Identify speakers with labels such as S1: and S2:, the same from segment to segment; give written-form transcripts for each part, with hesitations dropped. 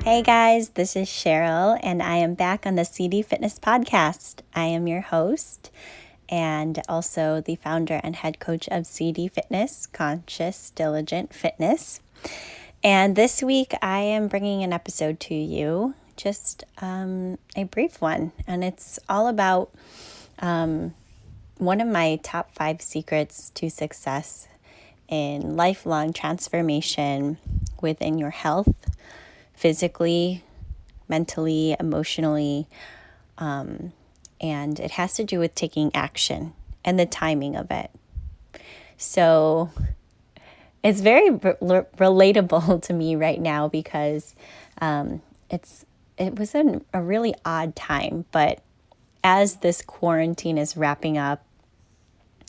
S1: Hey guys, this is Cheryl, and I am back on the CD Fitness Podcast. I am your host and also the founder and head coach of CD Fitness, Conscious Diligent Fitness. And this week I am bringing an episode to you, just a brief one, and it's all about one of my top 5 secrets to success in lifelong transformation within your health, physically, mentally, emotionally, and it has to do with taking action and the timing of it. So it's very relatable to me right now because it was a really odd time, but as this quarantine is wrapping up,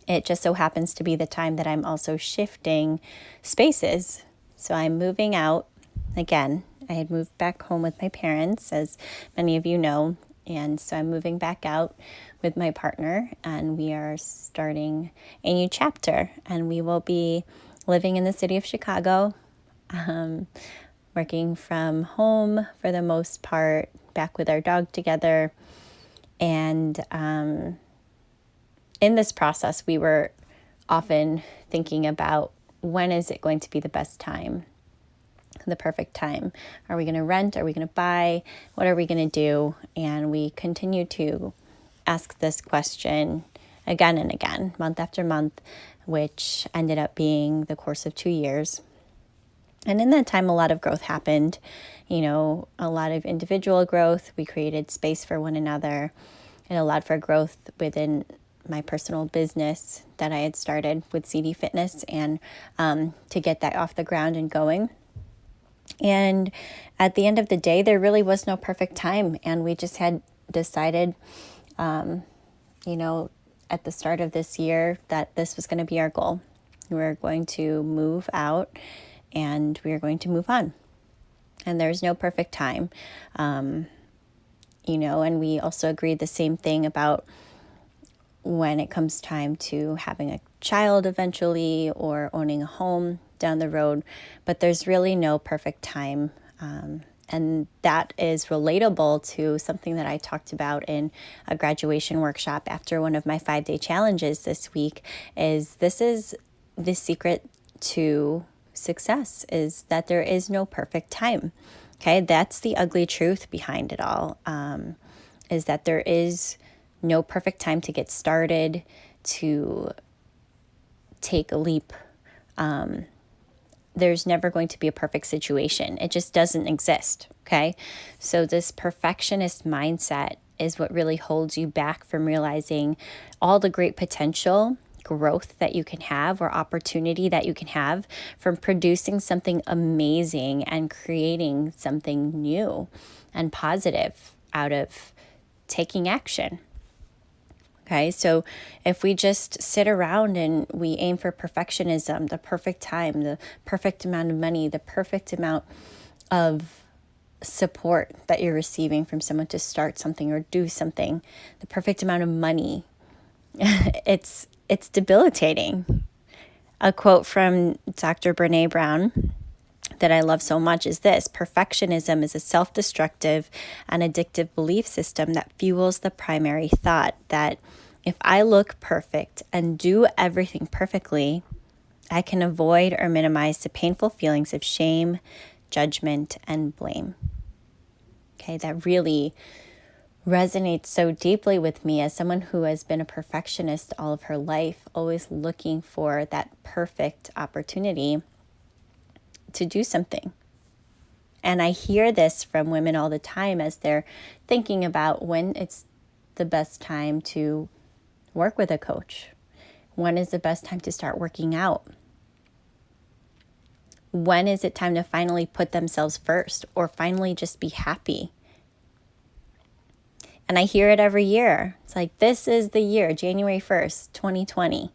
S1: it just so happens to be the time that I'm also shifting spaces. So I'm moving out again. I had moved back home with my parents, as many of you know, and so I'm moving back out with my partner, and we are starting a new chapter, and we will be living in the city of Chicago, working from home for the most part, back with our dog together, and in this process, we were often thinking about when is it going to be the best time, the perfect time. Are we going to rent? Are we going to buy? What are we going to do? And we continue to ask this question again and again, month after month, which ended up being the course of 2 years. And in that time, a lot of growth happened, a lot of individual growth. We created space for one another. It allowed for growth within my personal business that I had started with CD Fitness, and to get that off the ground and going. And at the end of the day, there really was no perfect time. And we just had decided, at the start of this year that this was going to be our goal. We were going to move out and we were going to move on. And there's no perfect time. And we also agreed the same thing about when it comes time to having a child eventually or owning a home down the road, but there's really no perfect time. And that is relatable to something that I talked about in a graduation workshop after one of my 5-day challenges this week. This is the secret to success, is that there is no perfect time. Okay, that's the ugly truth behind it all, is that there is no perfect time to get started, to take a leap. There's never going to be a perfect situation. It just doesn't exist, okay? So this perfectionist mindset is what really holds you back from realizing all the great potential, growth that you can have, or opportunity that you can have from producing something amazing and creating something new and positive out of taking action. Okay, so if we just sit around and we aim for perfectionism, the perfect time, the perfect amount of money, the perfect amount of support that you're receiving from someone to start something or do something, the perfect amount of money, it's debilitating. A quote from Dr. Brene Brown that I love so much is this: perfectionism is a self-destructive and addictive belief system that fuels the primary thought that if I look perfect and do everything perfectly, I can avoid or minimize the painful feelings of shame, judgment, and blame. Okay, that really resonates so deeply with me as someone who has been a perfectionist all of her life, always looking for that perfect opportunity to do something. And I hear this from women all the time as they're thinking about when it's the best time to work with a coach. When is the best time to start working out? When is it time to finally put themselves first or finally just be happy? And I hear it every year. It's like, this is the year, January 1st, 2020.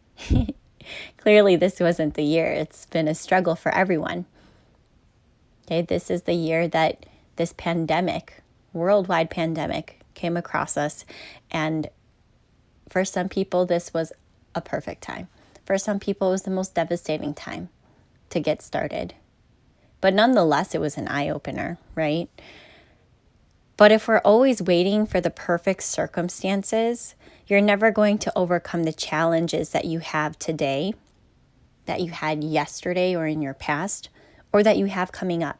S1: Clearly, this wasn't the year. It's been a struggle for everyone. Okay, this is the year that this pandemic, worldwide pandemic, came across us. And for some people, this was a perfect time. For some people, it was the most devastating time to get started. But nonetheless, it was an eye-opener, right? But if we're always waiting for the perfect circumstances, you're never going to overcome the challenges that you have today, that you had yesterday or in your past, or that you have coming up.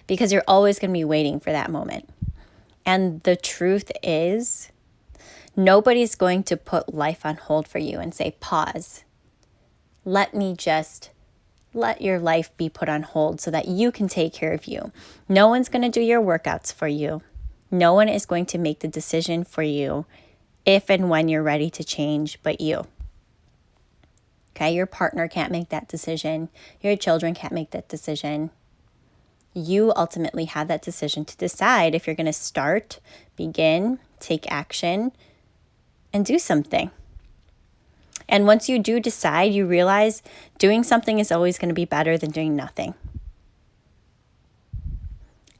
S1: Because you're always going to be waiting for that moment. And the truth is, nobody's going to put life on hold for you and say, pause. Let your life be put on hold so that you can take care of you. No one's going to do your workouts for you. No one is going to make the decision for you if and when you're ready to change but you. Okay, your partner can't make that decision. Your children can't make that decision. You ultimately have that decision to decide if you're going to start, begin, take action, and do something. And once you do decide, you realize doing something is always going to be better than doing nothing.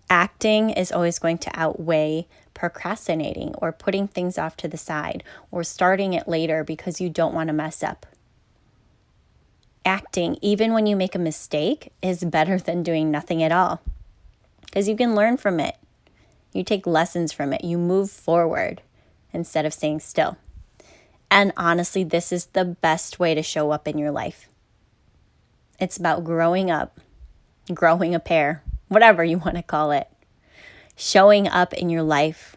S1: Acting is always going to outweigh procrastinating or putting things off to the side or starting it later because you don't want to mess up. Acting, even when you make a mistake, is better than doing nothing at all because you can learn from it. You take lessons from it. You move forward instead of staying still. And honestly, this is the best way to show up in your life. It's about growing up, growing a pair, whatever you want to call it. Showing up in your life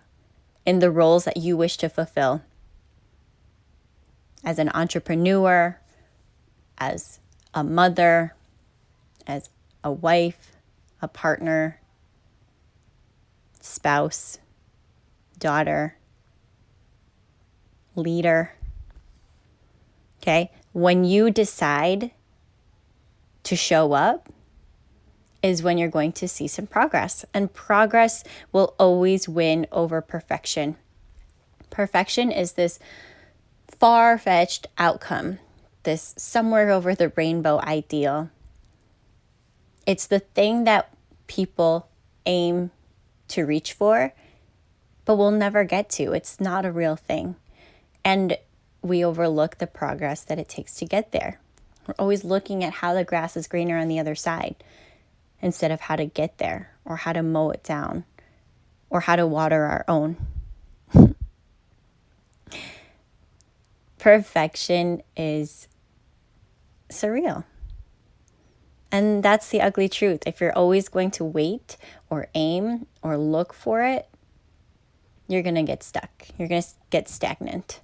S1: in the roles that you wish to fulfill. As an entrepreneur, as a mother, as a wife, a partner, spouse, daughter, leader. Okay, when you decide to show up is when you're going to see some progress. And progress will always win over perfection. Perfection is this far-fetched outcome, this somewhere over the rainbow ideal. It's the thing that people aim to reach for, but will never get to. It's not a real thing. And we overlook the progress that it takes to get there. We're always looking at how the grass is greener on the other side instead of how to get there or how to mow it down or how to water our own. Perfection is surreal. And that's the ugly truth. If you're always going to wait or aim or look for it, you're going to get stuck. You're going to get stagnant.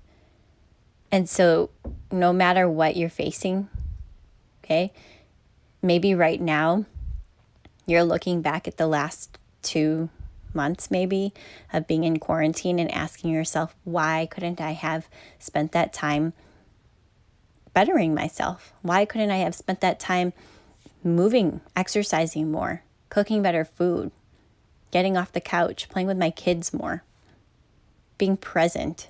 S1: And so no matter what you're facing, okay, maybe right now you're looking back at the last 2 months maybe of being in quarantine and asking yourself, why couldn't I have spent that time bettering myself? Why couldn't I have spent that time moving, exercising more, cooking better food, getting off the couch, playing with my kids more, being present?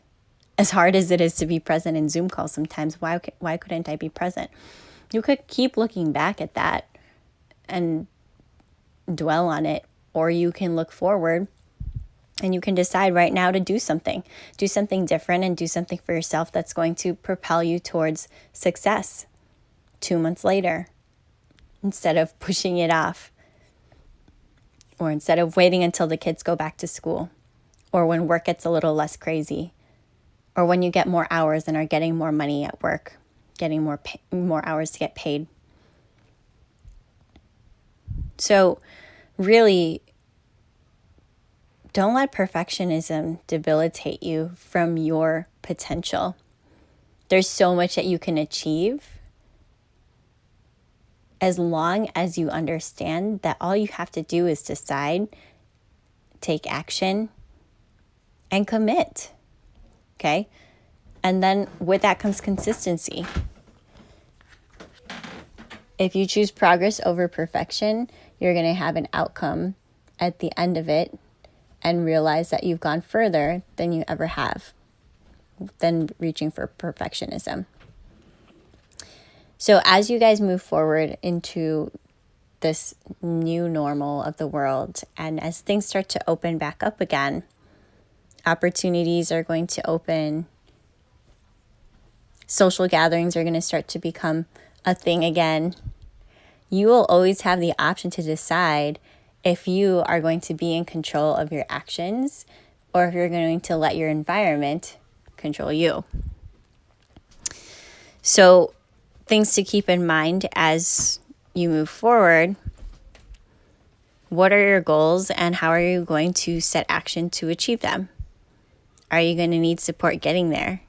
S1: As hard as it is to be present in Zoom calls sometimes, why couldn't I be present? You could keep looking back at that and dwell on it, or you can look forward and you can decide right now to do something different and do something for yourself that's going to propel you towards success 2 months later, instead of pushing it off, or instead of waiting until the kids go back to school, or when work gets a little less crazy, or when you get more hours and are getting more money at work, getting more hours to get paid. So really, don't let perfectionism debilitate you from your potential. There's so much that you can achieve as long as you understand that all you have to do is decide, take action, and commit. Okay? And then with that comes consistency. If you choose progress over perfection, you're going to have an outcome at the end of it and realize that you've gone further than you ever have than reaching for perfectionism. So as you guys move forward into this new normal of the world, and as things start to open back up again, opportunities are going to open. Social gatherings are going to start to become a thing again. You will always have the option to decide if you are going to be in control of your actions or if you're going to let your environment control you. So, things to keep in mind as you move forward. What are your goals and how are you going to set action to achieve them? Are you going to need support getting there?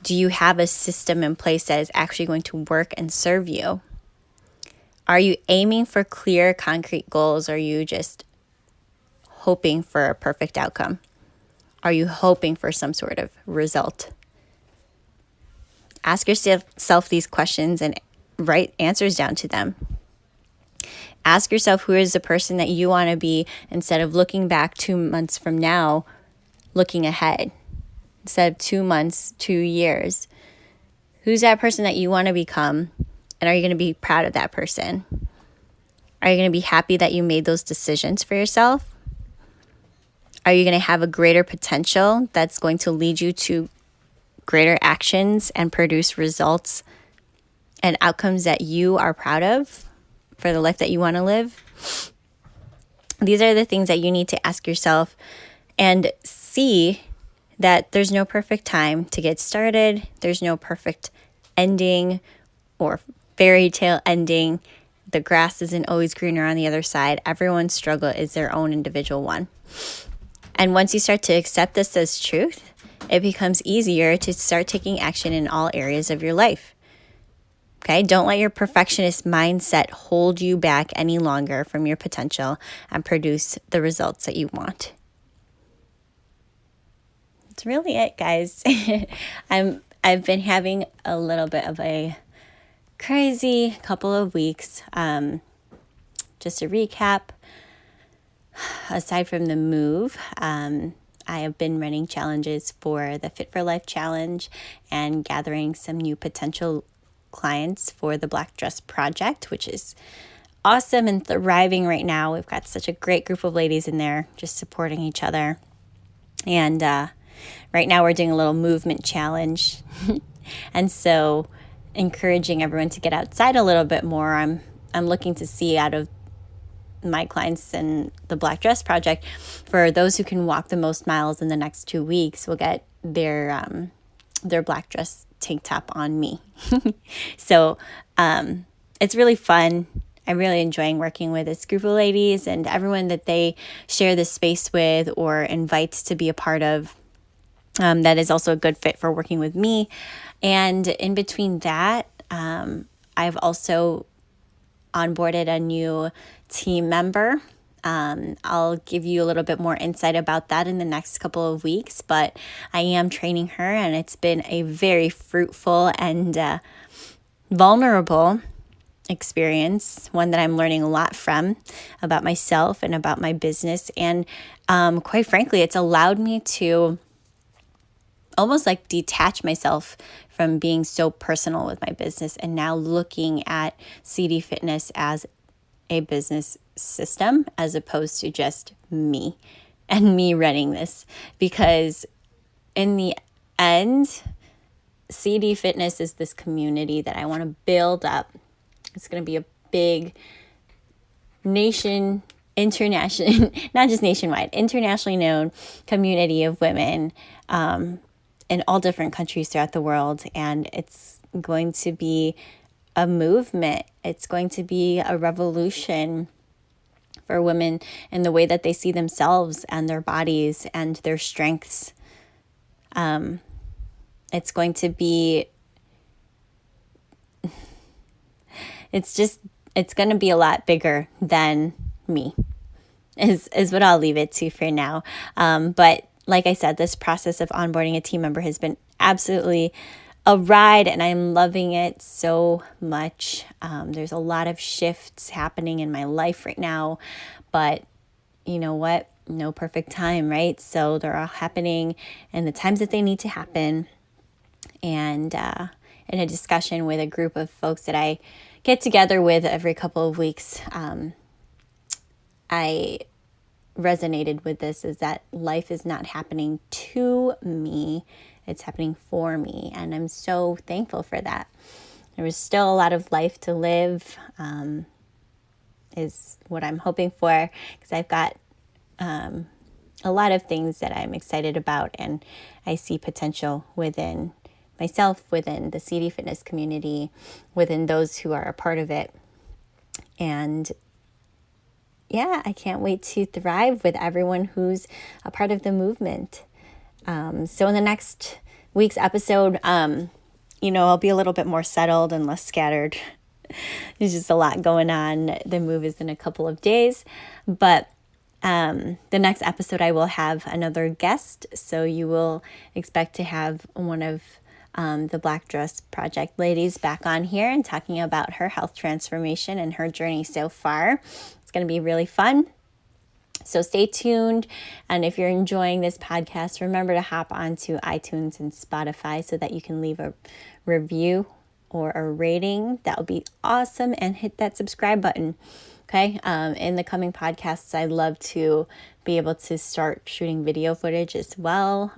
S1: Do you have a system in place that is actually going to work and serve you? Are you aiming for clear, concrete goals, or are you just hoping for a perfect outcome? Are you hoping for some sort of result? Ask yourself these questions and write answers down to them. Ask yourself who is the person that you want to be instead of looking back 2 months from now, looking ahead. Instead of 2 months, 2 years. Who's that person that you want to become? And are you going to be proud of that person? Are you going to be happy that you made those decisions for yourself? Are you going to have a greater potential that's going to lead you to greater actions and produce results and outcomes that you are proud of for the life that you want to live? These are the things that you need to ask yourself and see that there's no perfect time to get started. There's no perfect ending or fairy tale ending. The grass isn't always greener on the other side. Everyone's struggle is their own individual one. And once you start to accept this as truth, it becomes easier to start taking action in all areas of your life. Okay, don't let your perfectionist mindset hold you back any longer from your potential and produce the results that you want. That's really it, guys. I've been having a little bit of a crazy couple of weeks. Just to recap, aside from the move, I have been running challenges for the Fit for Life Challenge and gathering some new potential clients for the Black Dress Project, which is awesome and thriving right now. We've got such a great group of ladies in there just supporting each other. And right now we're doing a little movement challenge. And so encouraging everyone to get outside a little bit more. I'm looking to see out of my clients in the Black Dress Project, for those who can walk the most miles in the next 2 weeks, will get their black dress tank top on me. So it's really fun. I'm really enjoying working with this group of ladies and everyone that they share this space with or invite to be a part of. That is also a good fit for working with me. And in between that, I've also onboarded a new team member. I'll give you a little bit more insight about that in the next couple of weeks, but I am training her and it's been a very fruitful and vulnerable experience, one that I'm learning a lot from about myself and about my business. And quite frankly, it's allowed me to almost like detach myself from being so personal with my business and now looking at CD Fitness as a business system as opposed to just me and me running this. Because in the end, CD Fitness is this community that I want to build up. It's going to be a big international, not just nationwide, internationally known community of women in all different countries throughout the world. And it's going to be a movement. It's going to be a revolution for women in the way that they see themselves and their bodies and their strengths. It's going to be, it's going to be a lot bigger than me is what I'll leave it to for now. But like I said, this process of onboarding a team member has been absolutely a ride and I'm loving it so much. There's a lot of shifts happening in my life right now, but you know what? No perfect time, right? So they're all happening in the times that they need to happen. And in a discussion with a group of folks that I get together with every couple of weeks, I resonated with this, is that life is not happening to me, it's happening for me. And I'm so thankful for that. There is still a lot of life to live, is what I'm hoping for, because I've got a lot of things that I'm excited about, and I see potential within myself, within the CD fitness community, within those who are a part of it. And yeah, I can't wait to thrive with everyone who's a part of the movement. So in the next week's episode, I'll be a little bit more settled and less scattered. There's just a lot going on. The move is in a couple of days, but the next episode I will have another guest. So you will expect to have one of the Black Dress Project ladies back on here and talking about her health transformation and her journey so far. It's going to be really fun. So stay tuned. And if you're enjoying this podcast, remember to hop onto iTunes and Spotify so that you can leave a review or a rating. That would be awesome. And hit that subscribe button. Okay. In the coming podcasts, I'd love to be able to start shooting video footage as well.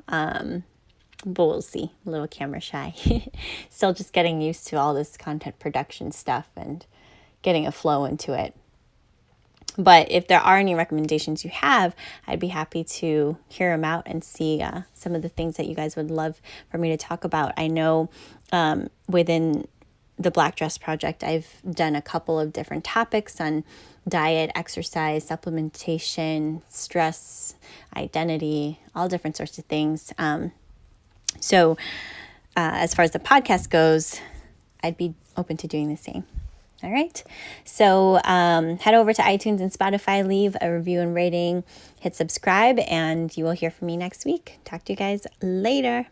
S1: But we'll see. A little camera shy. Still just getting used to all this content production stuff and getting a flow into it. But if there are any recommendations you have, I'd be happy to hear them out and see some of the things that you guys would love for me to talk about. I know within the Black Dress Project, I've done a couple of different topics on diet, exercise, supplementation, stress, identity, all different sorts of things. So as far as the podcast goes, I'd be open to doing the same. All right. So head over to iTunes and Spotify, leave a review and rating, hit subscribe, and you will hear from me next week. Talk to you guys later.